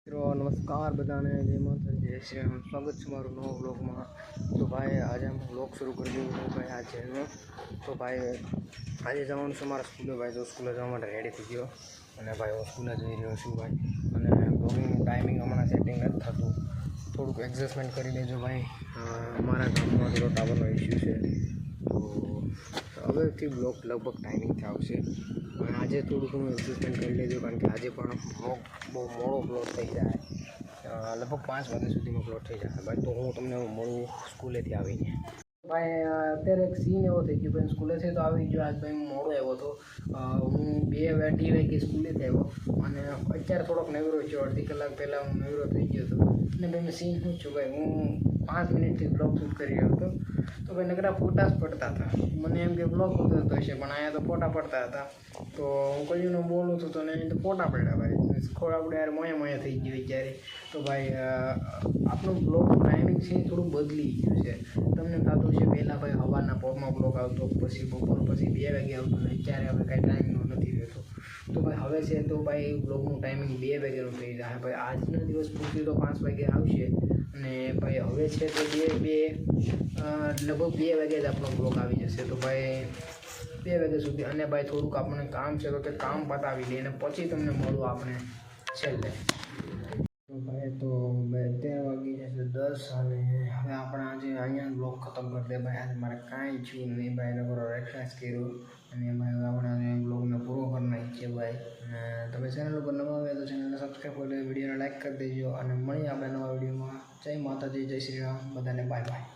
મિત્રો નમસ્કાર બધાને, જય માતા જય શ્રી રામ. સ્વાગત છે મારું નવા બ્લોગમાં. તો ભાઈ આજે હું બ્લોગ શરૂ કરી દઉં છું ભાઈ આજનો. તો ભાઈ આજે જવાનું છે મારા સ્કૂલે. ભાઈ તો સ્કૂલે જવા માટે રેડી થઈ ગયો અને ભાઈ હું સ્કૂલે જઈ રહ્યો છું ભાઈ. અને બ્લોગિંગનું ટાઈમિંગ હમણાં સેટિંગ નથી થતું, થોડુંક એડજસ્ટમેન્ટ કરી લેજો ભાઈ. અમારા ગામમાં થોડો ટાવરનો ઇસ્યુ છે, તો હવેથી બ્લોગ લગભગ ટાઈમિંગથી આવશે. અને આજે થોડું ઘણું એડજસ્ટમેન્ટ કરી લેજો, કારણ કે આજે પણ બ્લોગ બહુ મોડો બ્લોગ થઈ જાય, લગભગ 5 વાગ્યા સુધીમાં બ્લોગ થઈ જાય ભાઈ. તો હું તમને મળું સ્કૂલેથી આવીને. ભાઈ અત્યારે એક સીન એવો થઈ ગયો ભાઈ, સ્કૂલેથી તો આવી ગયો આજ ભાઈ. હું મોડો આવ્યો હતો, હું 2 વાગે સ્કૂલેથી આવ્યો અને અત્યારે થોડોક નવરો થયો. અડધી કલાક પહેલાં હું નવરો થઈ ગયો હતો. અને ભાઈ મેં સીન શું છું ભાઈ, હું 5 મિનિટથી બ્લોગ શૂટ કરી રહ્યો હતો. તો ભાઈ નકરા ફોટા જ પડતા હતા. મને એમ કે બ્લોગ ઉતરતો હશે, પણ અહીંયા તો ફોટા પડતા હતા. તો હું કોઈનો બોલું હતો તો એને તો ફોટા પડ્યા ભાઈ. ખોડ આપણે યાર મોયા થઈ ગયું ત્યારે. તો ભાઈ આપણું બ્લોગ ટાઈમિંગ છે થોડું બદલી ગયું છે. તમને થતું છે પહેલાં ભાઈ સવારના પોરમાં બ્લોગ આવતો, પછી બપોર પછી 2 વાગે આવતો, ને અત્યારે હવે કાંઈ ટાઈમનો નથી રહેતો. તો ભાઈ હવે છે તો ભાઈ બ્લોગનું ટાઈમિંગ 2 વાગ્યાનું થઈ જાય ભાઈ. આજનો દિવસ પૂરતી તો 5 વાગે આવશે, અને ભાઈ હવે છે તો લગભગ 2 વાગે જ આપણો બ્લોગ આવી જશે. તો ભાઈ 2 વાગ્યા સુધી. અને ભાઈ થોડુંક આપણને કામ છે તો તે કામ પતાવી લઈએ, અને પછી તમને મળું આપણે છેલ્લે. તો ભાઈ તો 13 વાગી જશે 10, અને હવે આપણે આજે અહીંયા બ્લોગ ખતમ કરી દે ભાઈ. આજે મારે કાંઈ થયું નહીં ભાઈ, નકરો રેફરન્સ કર્યું અને ભાઈ આપણે બ્લોગને પૂરો કરી નાખીએ ભાઈ. અને તમે ચેનલ ઉપર નવા આવ્યા તો ચેનલને સબસ્ક્રાઈબ કરી દેજો, વિડીયોને લાઈક કરી દેજો, અને મળીએ આપણે નવા વિડીયોમાં. જય માતાજી, જય શ્રી રામ, બધાને બાય બાય.